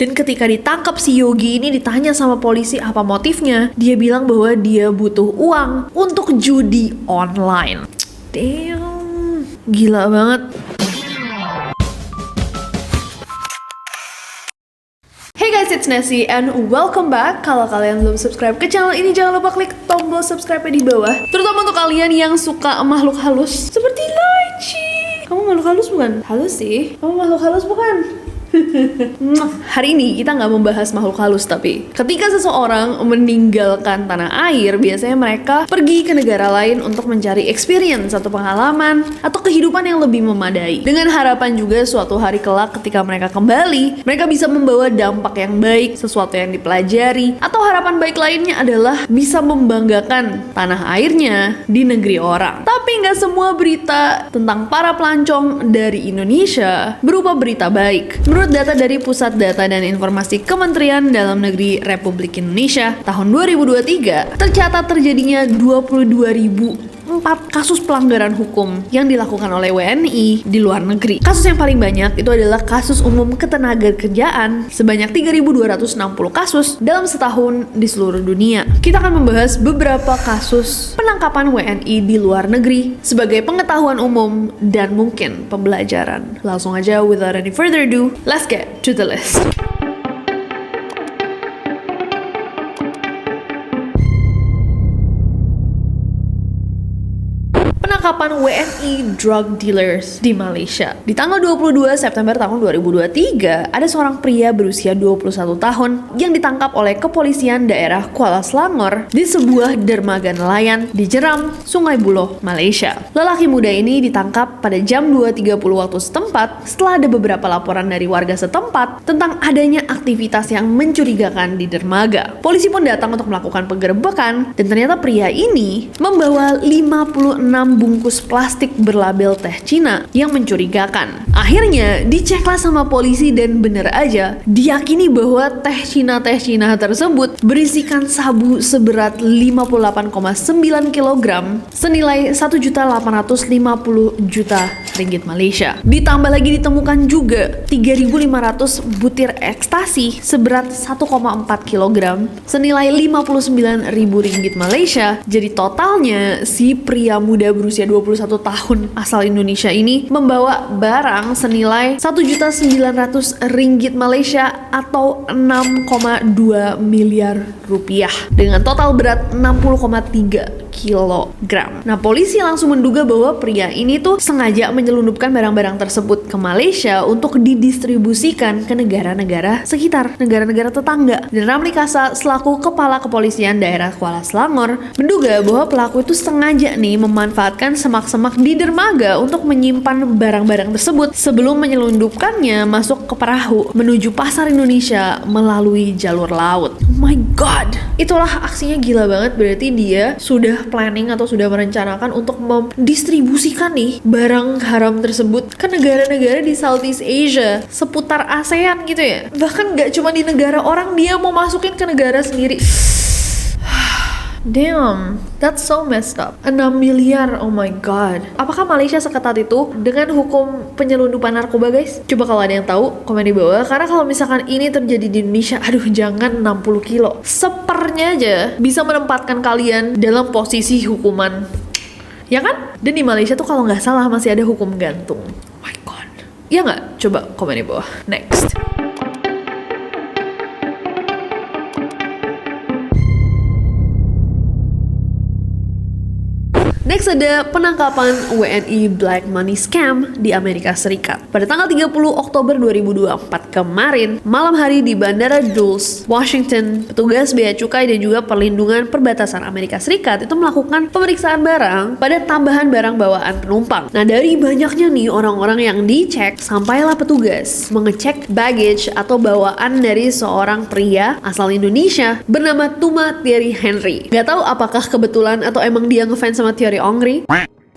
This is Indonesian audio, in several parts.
Dan ketika ditangkap si Yogi ini ditanya sama polisi apa motifnya, dia bilang bahwa dia butuh uang untuk judi online. Damn, gila banget. Hey guys, it's Nessie and welcome back. Kalau kalian belum subscribe ke channel ini, jangan lupa klik tombol subscribe di bawah. Terutama untuk kalian yang suka makhluk halus seperti Lychee. Kamu makhluk halus bukan? Halus sih. Kamu makhluk halus bukan? Hari ini kita nggak membahas makhluk halus, tapi ketika seseorang meninggalkan tanah air, biasanya mereka pergi ke negara lain untuk mencari experience atau pengalaman atau kehidupan yang lebih memadai, dengan harapan juga suatu hari kelak ketika mereka kembali, mereka bisa membawa dampak yang baik, sesuatu yang dipelajari, atau harapan baik lainnya adalah bisa membanggakan tanah airnya di negeri orang. Tapi nggak semua berita tentang para pelancong dari Indonesia berupa berita baik. Menurut data dari Pusat Data dan Informasi Kementerian Dalam Negeri Republik Indonesia, tahun 2023 tercatat terjadinya 22.004 kasus pelanggaran hukum yang dilakukan oleh WNI di luar negeri. Kasus yang paling banyak itu adalah kasus umum ketenagakerjaan sebanyak 3.260 kasus dalam setahun di seluruh dunia. Kita akan membahas beberapa kasus penangkapan WNI di luar negeri sebagai pengetahuan umum dan mungkin pembelajaran. Langsung aja, without any further ado, let's get to the list. Penangkapan WNI drug dealers di Malaysia. Di tanggal 22 September tahun 2023, ada seorang pria berusia 21 tahun yang ditangkap oleh kepolisian daerah Kuala Selangor di sebuah dermaga nelayan di Jeram, Sungai Buloh, Malaysia. Lelaki muda ini ditangkap pada jam 2.30 waktu setempat setelah ada beberapa laporan dari warga setempat tentang adanya aktivitas yang mencurigakan di dermaga. Polisi pun datang untuk melakukan penggerebekan dan ternyata pria ini membawa 56 bungkus plastik berlabel teh Cina yang mencurigakan. Akhirnya diceklah sama polisi dan bener aja diyakini bahwa teh Cina tersebut berisikan sabu seberat 58,9 kg senilai 1.850 juta ringgit Malaysia. Ditambah lagi ditemukan juga 3.500 butir ekstasi seberat 1,4 kg senilai 59.000 ringgit Malaysia. Jadi totalnya si pria muda berusia 21 tahun asal Indonesia ini membawa barang senilai 1.900.000 ringgit Malaysia atau 6,2 miliar rupiah dengan total berat 60,3 kilogram. Nah, polisi langsung menduga bahwa pria ini tuh sengaja menyelundupkan barang-barang tersebut ke Malaysia untuk didistribusikan ke negara-negara sekitar, negara-negara tetangga. Dan Ramli Kasa selaku kepala kepolisian daerah Kuala Selangor menduga bahwa pelaku itu sengaja nih memanfaatkan semak-semak di dermaga untuk menyimpan barang-barang tersebut sebelum menyelundupkannya masuk ke perahu menuju pasar Indonesia melalui jalur laut. Oh my god, itulah aksinya gila banget. Berarti dia sudah planning atau sudah merencanakan untuk mendistribusikan nih barang haram tersebut ke negara-negara di Southeast Asia seputar ASEAN gitu ya. Bahkan gak cuma di negara orang, dia mau masukin ke negara sendiri. Damn, that's so messed up. 6 miliar, oh my god. Apakah Malaysia seketat itu dengan hukum penyelundupan narkoba, guys? Coba kalau ada yang tahu, komen di bawah. Karena kalau misalkan ini terjadi di Indonesia, aduh jangan 60 kilo. Sepernya aja bisa menempatkan kalian dalam posisi hukuman. Ya kan? Dan di Malaysia tuh kalau nggak salah masih ada hukum gantung. Oh my god. Ya nggak? Coba komen di bawah. Next. Next ada penangkapan WNI Black Money Scam di Amerika Serikat. Pada tanggal 30 Oktober 2024 kemarin, malam hari di Bandara Dulles, Washington, petugas Bea Cukai dan juga Perlindungan Perbatasan Amerika Serikat itu melakukan pemeriksaan barang pada tambahan barang bawaan penumpang. Nah, dari banyaknya nih orang-orang yang dicek, sampailah petugas mengecek baggage atau bawaan dari seorang pria asal Indonesia bernama Tuma Thierry Henry. Gak tahu apakah kebetulan atau emang dia ngefans sama Thierry Ongri,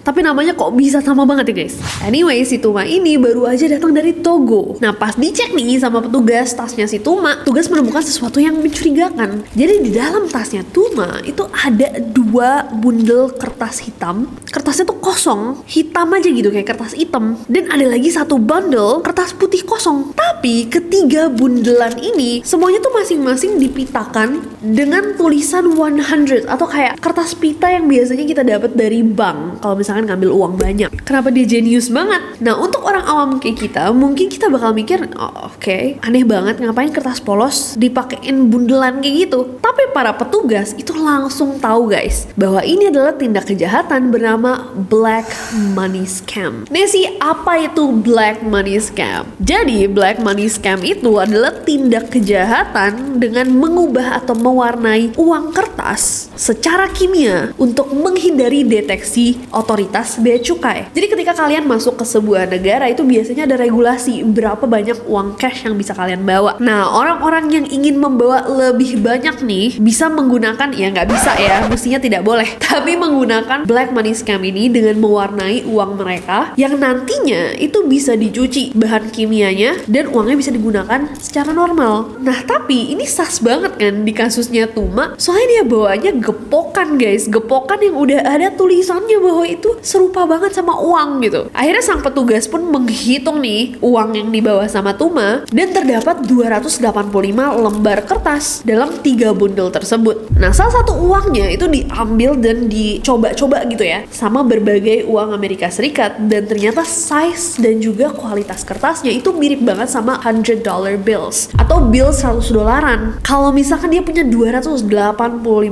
tapi namanya kok bisa sama banget ya guys. Anyway, si Tuma ini baru aja datang dari Togo. Nah, pas dicek nih sama petugas tasnya si Tuma, petugas menemukan sesuatu yang mencurigakan. Jadi di dalam tasnya Tuma itu ada 2 bundel kertas hitam. Kertasnya tuh kosong, hitam aja gitu kayak kertas hitam. Dan ada lagi 1 bundle kertas putih kosong. Tapi ketiga bundelan ini semuanya tuh masing-masing dipitakan dengan tulisan 100 atau kayak kertas pita yang biasanya kita dapat dari bank kalau misalkan ngambil uang banyak. Kenapa dia jenius banget? Nah, untuk orang awam kayak kita, mungkin kita bakal mikir, oh, oke, aneh banget ngapain kertas polos dipakein bundelan kayak gitu. Tapi para petugas itu langsung tahu guys, bahwa ini adalah tindak kejahatan bernama black money scam. Nesi, apa itu black money scam? Jadi black money scam itu adalah tindak kejahatan dengan mengubah atau mewarnai uang kertas secara kimia untuk menghindari deteksi otoritas bea cukai. Jadi ketika kalian masuk ke sebuah negara itu biasanya ada regulasi berapa banyak uang cash yang bisa kalian bawa. Nah, orang-orang yang ingin membawa lebih banyak nih bisa menggunakan, ya nggak bisa ya, mestinya tidak boleh, tapi menggunakan black money scam ini dengan mewarnai uang mereka yang nantinya itu bisa dicuci bahan kimianya dan uangnya bisa digunakan secara normal. Nah, tapi ini sas banget kan di kasusnya Tuma, soalnya dia bawanya gepokan guys, gepokan yang udah ada tulisannya bahwa itu serupa banget sama uang gitu. Akhirnya sang petugas pun menghitung nih uang yang dibawa sama Tuma dan terdapat 285 lembar kertas dalam 3 bundel tersebut. Nah, salah satu uangnya itu diambil dan dicoba-coba gitu ya sama berbagai uang Amerika Serikat dan ternyata size dan juga kualitas kertasnya itu mirip banget sama $100 bills atau bill 100 dolaran. Kalau misalkan dia punya 285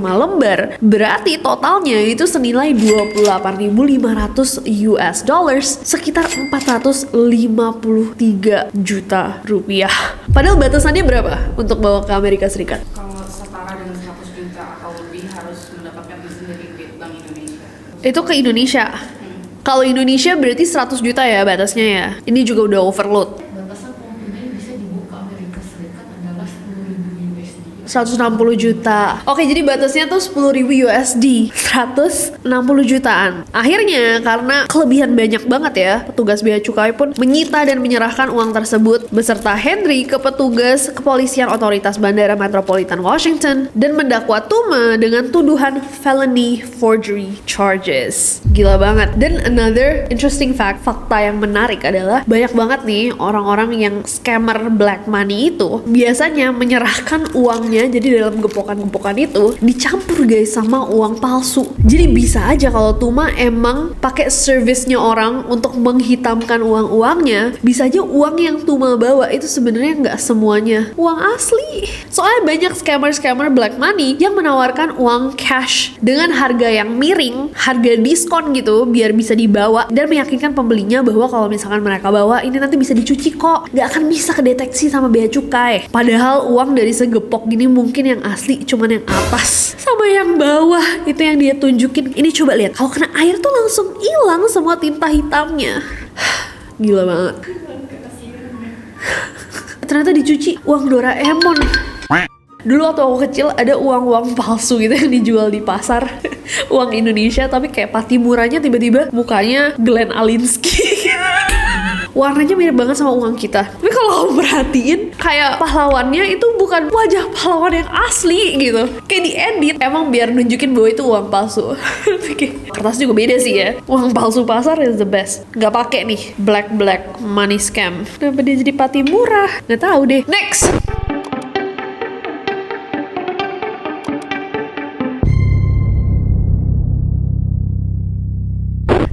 lembar, berarti totalnya itu senilai 28.500 US dollars, sekitar 453 juta rupiah. Padahal batasannya berapa untuk bawa ke Amerika Serikat? Kalau setara dengan 100 juta atau lebih harus mendapatkan izin dari Bank Indonesia. Itu ke Indonesia. Kalau Indonesia berarti 100 juta ya batasnya ya. Ini juga udah overload. Batasan uang yang bisa dibuka Amerika Serikat adalah 10.000 USD. 160 juta. Oke, jadi batasnya tuh 10.000 USD, 160 jutaan. Akhirnya karena kelebihan banyak banget ya, petugas bea cukai pun menyita dan menyerahkan uang tersebut beserta Henry ke petugas kepolisian otoritas Bandara Metropolitan Washington dan mendakwa Tuma dengan tuduhan felony forgery charges. Gila banget. Dan another interesting fact, fakta yang menarik adalah banyak banget nih orang-orang yang scammer black money itu biasanya menyerahkan uangnya, jadi dalam gepokan-gepokan itu dicampur guys sama uang palsu. Jadi bisa aja kalau Tuma emang pakai service-nya orang untuk menghitamkan uang-uangnya, bisa aja uang yang Tuma bawa itu sebenarnya nggak semuanya uang asli. Soalnya banyak scammer-scammer black money yang menawarkan uang cash dengan harga yang miring, harga diskon gitu biar bisa dibawa dan meyakinkan pembelinya bahwa kalau misalkan mereka bawa ini nanti bisa dicuci kok, nggak akan bisa kedeteksi sama bea cukai. Padahal uang dari segepok gini mungkin yang asli cuman yang atas sama yang bawah itu yang dia tunjukin. Ini coba lihat, kalau kena air tuh langsung hilang semua tinta hitamnya. Gila banget. Ternyata dicuci uang Doraemon. Dulu waktu aku kecil ada uang-uang palsu gitu yang dijual di pasar. Uang Indonesia tapi kayak Patimuranya tiba-tiba mukanya Glenn Alinsky. Warnanya mirip banget sama uang kita. Tapi kalau kamu perhatiin, kayak pahlawannya itu bukan wajah pahlawan yang asli gitu. Kayak diedit emang biar nunjukin bahwa itu uang palsu. Kertas juga beda sih ya. Uang palsu pasar is the best. Gak pakai nih black money scam. Kenapa dia jadi Patimura? Gak tahu deh. Next.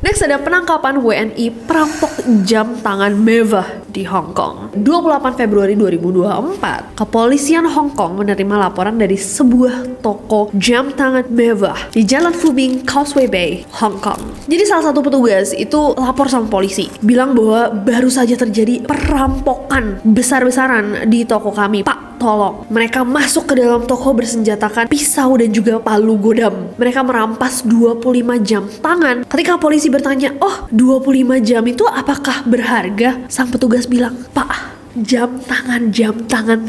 Next ada penangkapan WNI perampok jam tangan mewah di Hong Kong. 28 Februari 2024, kepolisian Hong Kong menerima laporan dari sebuah toko jam tangan mewah di Jalan Fubing, Causeway Bay, Hong Kong. Jadi salah satu petugas itu lapor sama polisi, bilang bahwa baru saja terjadi perampokan besar-besaran di toko kami. Pak, tolong. Mereka masuk ke dalam toko bersenjatakan pisau dan juga palu godam. Mereka merampas 25 jam tangan. Ketika polisi bertanya, oh 25 jam itu apakah berharga? Sang petugas bilang, Pak, jam tangan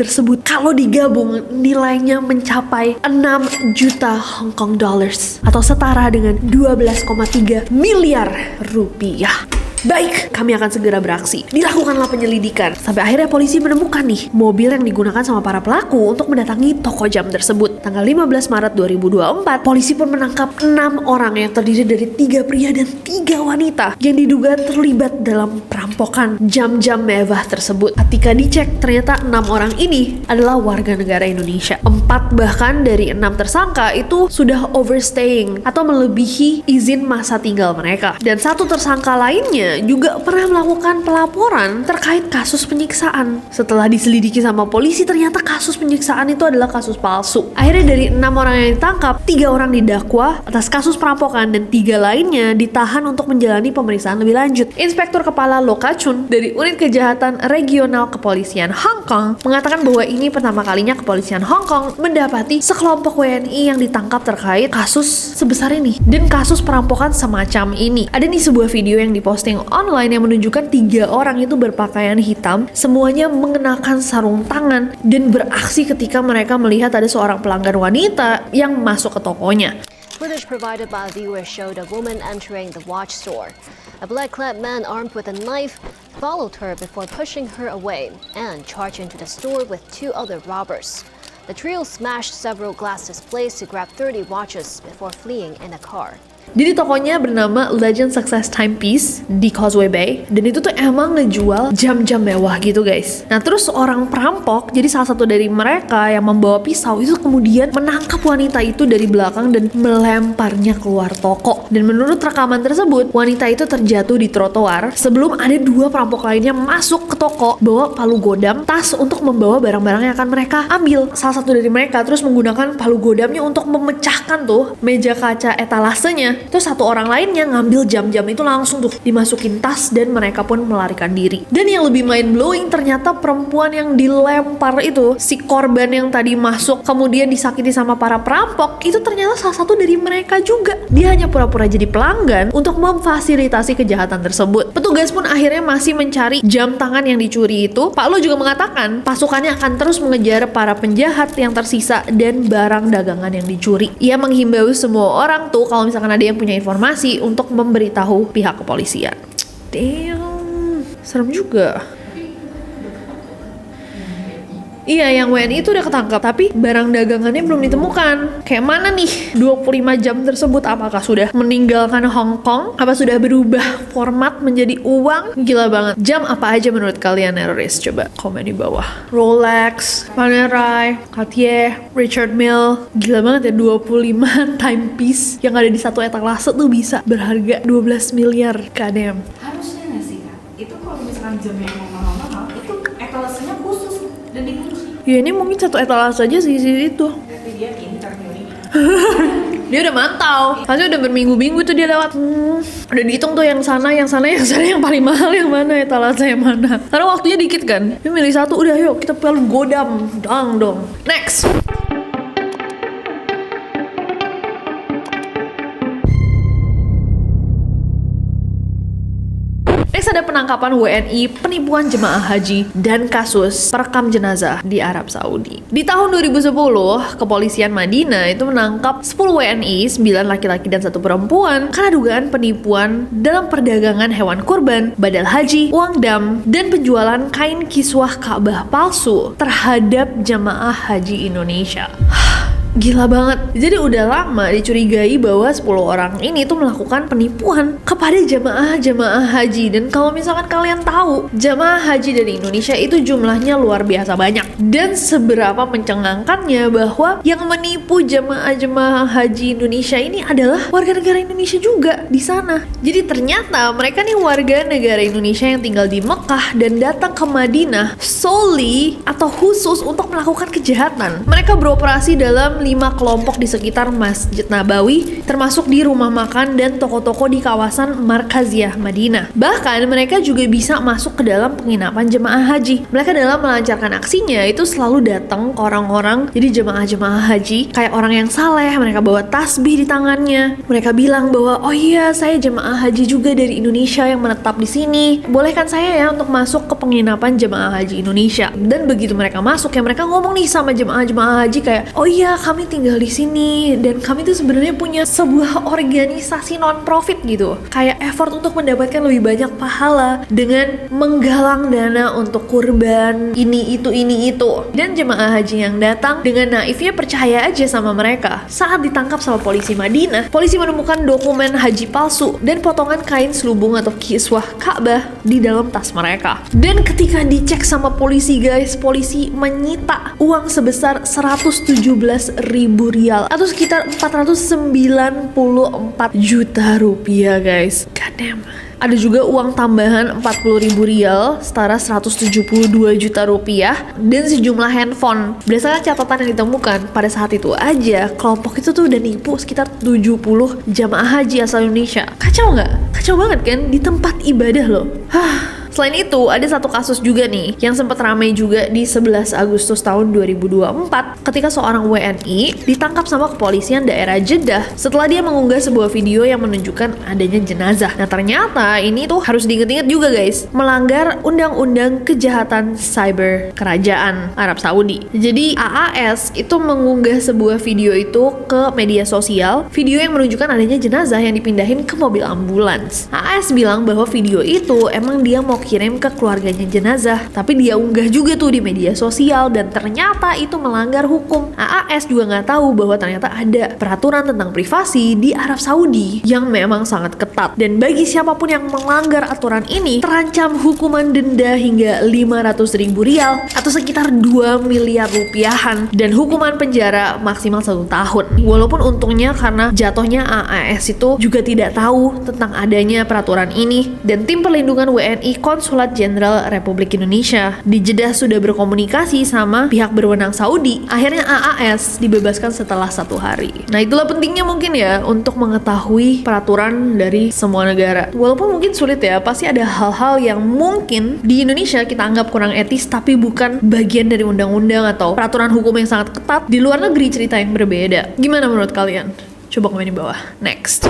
tersebut kalau digabung nilainya mencapai 6 juta Hong Kong dollars atau setara dengan 12,3 miliar rupiah. Baik, kami akan segera beraksi. Dilakukanlah penyelidikan. Sampai akhirnya polisi menemukan nih mobil yang digunakan sama para pelaku untuk mendatangi toko jam tersebut. Tanggal 15 Maret 2024, polisi pun menangkap 6 orang yang terdiri dari 3 pria dan 3 wanita yang diduga terlibat dalam perampokan jam-jam mewah tersebut. Ketika dicek, ternyata 6 orang ini adalah warga negara Indonesia. 4 bahkan dari 6 tersangka itu sudah overstaying atau melebihi izin masa tinggal mereka. Dan 1 tersangka lainnya juga pernah melakukan pelaporan terkait kasus penyiksaan. Setelah diselidiki sama polisi, ternyata kasus penyiksaan itu adalah kasus palsu. Akhirnya dari 6 orang yang ditangkap, 3 orang didakwa atas kasus perampokan dan 3 lainnya ditahan untuk menjalani pemeriksaan lebih lanjut. Inspektur Kepala Lokacun dari Unit Kejahatan Regional Kepolisian Hong Kong mengatakan bahwa ini pertama kalinya kepolisian Hong Kong mendapati sekelompok WNI yang ditangkap terkait kasus sebesar ini dan kasus perampokan semacam ini. Ada nih sebuah video yang diposting online yang menunjukkan 3 orang itu berpakaian hitam, semuanya mengenakan sarung tangan dan beraksi ketika mereka melihat ada seorang pelanggan wanita yang masuk ke tokonya. Footage provided by a viewer showed a woman entering the watch store. A black-clad man armed with a knife followed her before pushing her away and charged into the store with 2 other robbers. The trio smashed several glass displays to grab 30 watches before fleeing in a car. Jadi tokonya bernama Legend Success Timepiece di Causeway Bay, dan itu tuh emang ngejual jam-jam mewah gitu guys. Nah terus orang perampok, jadi salah satu dari mereka yang membawa pisau itu kemudian menangkap wanita itu dari belakang dan melemparnya keluar toko. Dan menurut rekaman tersebut, wanita itu terjatuh di trotoar sebelum ada 2 perampok lainnya masuk ke toko bawa palu godam, tas untuk membawa barang-barang yang akan mereka ambil. Salah satu dari mereka terus menggunakan palu godamnya untuk memecahkan tuh meja kaca etalasenya. Terus 1 orang lainnya ngambil jam-jam itu langsung tuh dimasukin tas dan mereka pun melarikan diri. Dan yang lebih mind blowing, ternyata perempuan yang dilempar itu, si korban yang tadi masuk kemudian disakiti sama para perampok, itu ternyata salah satu dari mereka juga. Dia hanya pura-pura jadi pelanggan untuk memfasilitasi kejahatan tersebut. Petugas pun akhirnya masih mencari jam tangan yang dicuri itu. Pak Lo juga mengatakan pasukannya akan terus mengejar para penjahat yang tersisa dan barang dagangan yang dicuri. Ia menghimbau semua orang tuh kalau misalkan ada yang punya informasi untuk memberitahu pihak kepolisian. Damn, serem juga. Iya, yang WNI itu udah ketangkap, tapi barang dagangannya belum ditemukan. Kayak mana nih 25 jam tersebut? Apakah sudah meninggalkan Hong Kong? Apa sudah berubah format menjadi uang? Gila banget. Jam apa aja menurut kalian, Neroris? Coba komen di bawah. Rolex, Panerai, Cartier, Richard Mille. Gila banget ya, 25 timepiece yang ada di satu etalase tuh bisa berharga 12 miliar. Kadem. Harusnya nggak sih Kak? Itu kalau misalkan jam yang mahal-mahal, itu etalasenya khusus dan dikunci. Ya ini mungkin satu etalase aja sih itu. Tapi dia pintar teorinya. Dia udah mantau. Pasti udah berminggu-minggu tuh dia lewat. Udah dihitung tuh yang sana, yang paling mahal yang mana, etalase yang mana. Karena waktunya dikit kan. Dia milih satu, udah yuk kita palu godam. Dong. Next. Next ada penangkapan WNI penipuan jemaah haji dan kasus perekam jenazah di Arab Saudi. Di tahun 2010, kepolisian Madinah itu menangkap 10 WNI, 9 laki-laki dan 1 perempuan karena dugaan penipuan dalam perdagangan hewan kurban, badal haji, uang dam, dan penjualan kain kiswah Ka'bah palsu terhadap jemaah haji Indonesia. Gila banget. Jadi udah lama dicurigai bahwa 10 orang ini tuh melakukan penipuan kepada jemaah haji. Dan kalau misalkan kalian tahu, jemaah haji dari Indonesia itu jumlahnya luar biasa banyak. Dan seberapa mencengangkannya bahwa yang menipu jemaah haji Indonesia ini adalah warga negara Indonesia juga di sana. Jadi ternyata mereka nih warga negara Indonesia yang tinggal di Mekah dan datang ke Madinah solely atau khusus untuk melakukan kejahatan. Mereka beroperasi dalam 5 kelompok di sekitar Masjid Nabawi, termasuk di rumah makan dan toko-toko di kawasan Markaziyah Madinah. Bahkan mereka juga bisa masuk ke dalam penginapan jemaah haji. Mereka dalam melancarkan aksinya itu selalu datang ke orang-orang, jadi jemaah haji kayak orang yang saleh. Mereka bawa tasbih di tangannya. Mereka bilang bahwa oh iya, saya jemaah haji juga dari Indonesia yang menetap di sini. Bolehkan saya ya untuk masuk ke penginapan jemaah haji Indonesia. Dan begitu mereka masuk ya, mereka ngomong nih sama jemaah haji kayak, oh iya, kami tinggal di sini dan kami tuh sebenarnya punya sebuah organisasi non-profit gitu. Kayak effort untuk mendapatkan lebih banyak pahala dengan menggalang dana untuk kurban ini itu. Dan jemaah haji yang datang dengan naifnya percaya aja sama mereka. Saat ditangkap sama polisi Madinah, polisi menemukan dokumen haji palsu dan potongan kain selubung atau kiswah Ka'bah di dalam tas mereka. Dan ketika dicek sama polisi guys, polisi menyita uang sebesar 117.000 rial atau sekitar 494 juta rupiah guys. God damn. Ada juga uang tambahan 40.000 rial setara 172 juta rupiah dan sejumlah handphone. Berdasarkan catatan yang ditemukan pada saat itu aja, kelompok itu tuh udah nipu sekitar 70 jamaah haji asal Indonesia. Kacau nggak? Kacau banget kan? Di tempat ibadah loh. Selain itu, ada satu kasus juga nih yang sempat ramai juga di 11 Agustus tahun 2024 ketika seorang WNI ditangkap sama kepolisian daerah Jeddah setelah dia mengunggah sebuah video yang menunjukkan adanya jenazah. Nah, ternyata ini tuh harus diinget-inget juga guys, melanggar Undang-Undang Kejahatan Cyber Kerajaan Arab Saudi. Jadi AAS itu mengunggah sebuah video itu ke media sosial, video yang menunjukkan adanya jenazah yang dipindahin ke mobil ambulans. AAS bilang bahwa video itu emang dia mau kirim ke keluarganya jenazah, tapi dia unggah juga tuh di media sosial dan ternyata itu melanggar hukum. AAS juga nggak tahu bahwa ternyata ada peraturan tentang privasi di Arab Saudi yang memang sangat ketat, dan bagi siapapun yang melanggar aturan ini terancam hukuman denda hingga 500.000 rial atau sekitar 2 miliar rupiahan dan hukuman penjara maksimal 1 tahun. Walaupun untungnya karena jatuhnya AAS itu juga tidak tahu tentang adanya peraturan ini, dan tim perlindungan WNI Konsulat Jenderal Republik Indonesia di Jeddah sudah berkomunikasi sama pihak berwenang Saudi. Akhirnya AAS dibebaskan setelah 1 hari. Nah, itulah pentingnya mungkin ya untuk mengetahui peraturan dari semua negara. Walaupun mungkin sulit ya, pasti ada hal-hal yang mungkin di Indonesia kita anggap kurang etis tapi bukan bagian dari undang-undang atau peraturan hukum yang sangat ketat. Di luar negeri cerita yang berbeda. Gimana menurut kalian? Coba komen di bawah. Next.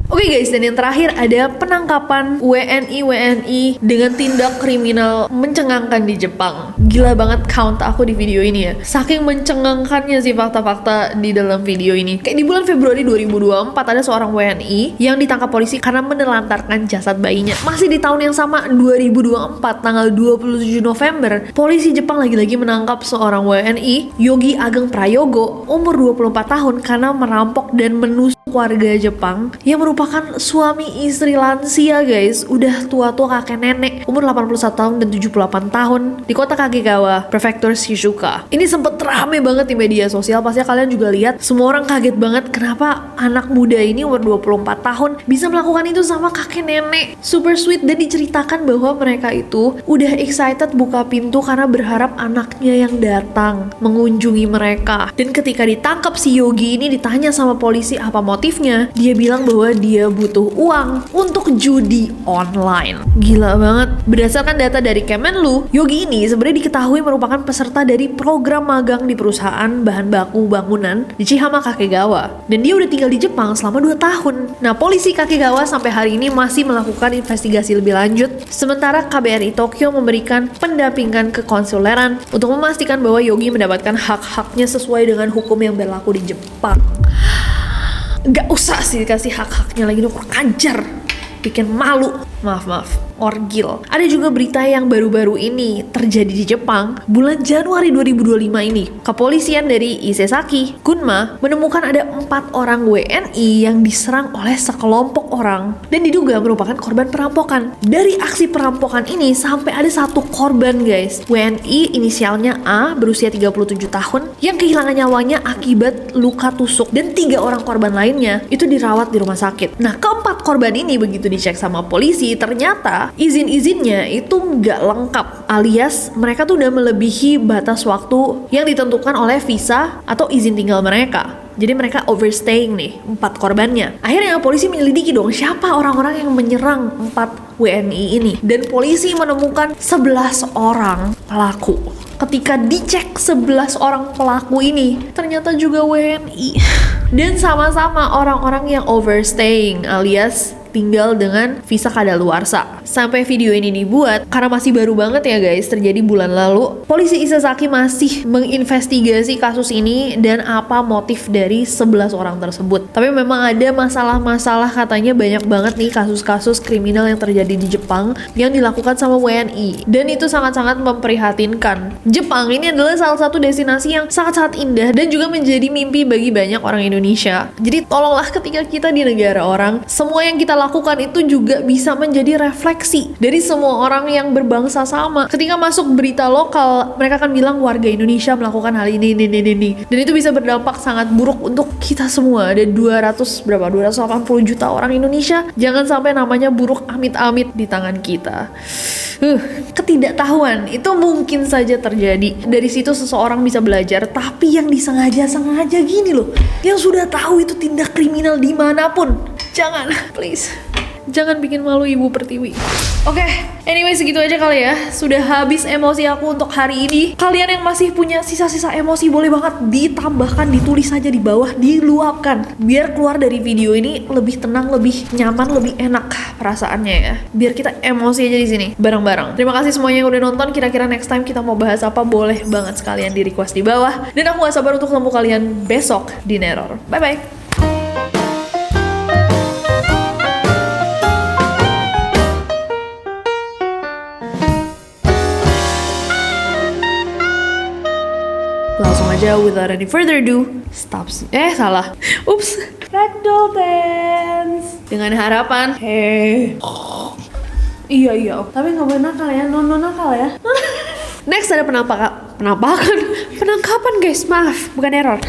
Oke guys, dan yang terakhir ada penangkapan WNI dengan tindak kriminal mencengangkan di Jepang. Gila banget count aku di video ini ya. Saking mencengangkannya sih fakta-fakta di dalam video ini. Kayak di bulan Februari 2024 ada seorang WNI yang ditangkap polisi karena menelantarkan jasad bayinya. Masih di tahun yang sama 2024 tanggal 27 November, polisi Jepang lagi-lagi menangkap seorang WNI, Yogi Ageng Prayogo, umur 24 tahun karena merampok dan menusuk warga Jepang yang merupakan suami istri lansia guys, udah tua-tua kakek nenek, umur 81 tahun dan 78 tahun di kota Kagegawa, prefektur Shizuoka. Ini sempet rame banget di media sosial, pasti kalian juga lihat, semua orang kaget banget kenapa anak muda ini umur 24 tahun bisa melakukan itu sama kakek nenek. Super sweet, dan diceritakan bahwa mereka itu udah excited buka pintu karena berharap anaknya yang datang mengunjungi mereka. Dan ketika ditangkap si Yogi ini ditanya sama polisi apa motifnya, dia bilang bahwa dia butuh uang untuk judi online. Gila banget. Berdasarkan data dari Kemenlu, Yogi ini sebenarnya diketahui merupakan peserta dari program magang di perusahaan bahan baku bangunan di Chihama Kakegawa, dan dia udah tinggal di Jepang selama 2 tahun. Nah, polisi Kakegawa sampai hari ini masih melakukan investigasi lebih lanjut, sementara KBRI Tokyo memberikan pendampingan kekonsuleran untuk memastikan bahwa Yogi mendapatkan hak-haknya sesuai dengan hukum yang berlaku di Jepang. Gak usah sih dikasih hak-haknya lagi dong, kurang ajar, bikin malu. Maaf, orgil. Ada juga berita yang baru-baru ini terjadi di Jepang bulan Januari 2025 ini. Kepolisian dari Isesaki, Gunma, menemukan ada 4 orang WNI yang diserang oleh sekelompok orang dan diduga merupakan korban perampokan. Dari aksi perampokan ini sampai ada 1 korban guys, WNI inisialnya A berusia 37 tahun yang kehilangan nyawanya akibat luka tusuk, dan 3 orang korban lainnya itu dirawat di rumah sakit. Nah, keempat korban ini begitu dicek sama polisi, ternyata izin-izinnya itu nggak lengkap, alias mereka tuh udah melebihi batas waktu yang ditentukan oleh visa atau izin tinggal mereka. Jadi mereka overstaying nih, 4 korbannya. Akhirnya polisi menyelidiki dong siapa orang-orang yang menyerang 4 WNI ini, dan polisi menemukan 11 orang pelaku. Ketika dicek 11 orang pelaku ini ternyata juga WNI dan sama-sama orang-orang yang overstaying alias tinggal dengan visa kadaluarsa. Sampai video ini dibuat, karena masih baru banget ya guys, terjadi bulan lalu, polisi Isesaki masih menginvestigasi kasus ini dan apa motif dari 11 orang tersebut. Tapi memang ada masalah-masalah, katanya banyak banget nih kasus-kasus kriminal yang terjadi di Jepang yang dilakukan sama WNI. Dan itu sangat-sangat memprihatinkan. Jepang ini adalah salah satu destinasi yang sangat-sangat indah dan juga menjadi mimpi bagi banyak orang Indonesia. Jadi tolonglah ketika kita di negara orang, semua yang kita lakukan itu juga bisa menjadi refleksi dari semua orang yang berbangsa sama. Ketika masuk berita lokal, mereka akan bilang warga Indonesia melakukan hal ini. Dan itu bisa berdampak sangat buruk untuk kita semua. Ada 280 juta orang Indonesia. Jangan sampai namanya buruk amit-amit di tangan kita. Ketidaktahuan itu mungkin saja terjadi. Dari situ seseorang bisa belajar, tapi yang disengaja-sengaja gini loh, yang sudah tahu itu tindak kriminal dimanapun, jangan, please, jangan bikin malu Ibu Pertiwi. Oke, anyway segitu aja kali ya. Sudah habis emosi aku untuk hari ini. Kalian yang masih punya sisa-sisa emosi boleh banget ditambahkan, ditulis aja di bawah, diluapkan. Biar keluar dari video ini lebih tenang, lebih nyaman, lebih enak perasaannya ya. Biar kita emosi aja di sini bareng-bareng. Terima kasih semuanya yang udah nonton. Kira-kira next time kita mau bahas apa, boleh banget sekalian di request di bawah. Dan aku gak sabar untuk ketemu kalian besok di Neror. Bye-bye. Langsung aja, without any further ado, salah. Ups. Ragdoll dance. Dengan harapan, iya. Tapi nggak boleh nakal ya, nakal ya. Next ada penangkapan guys, maaf, bukan error.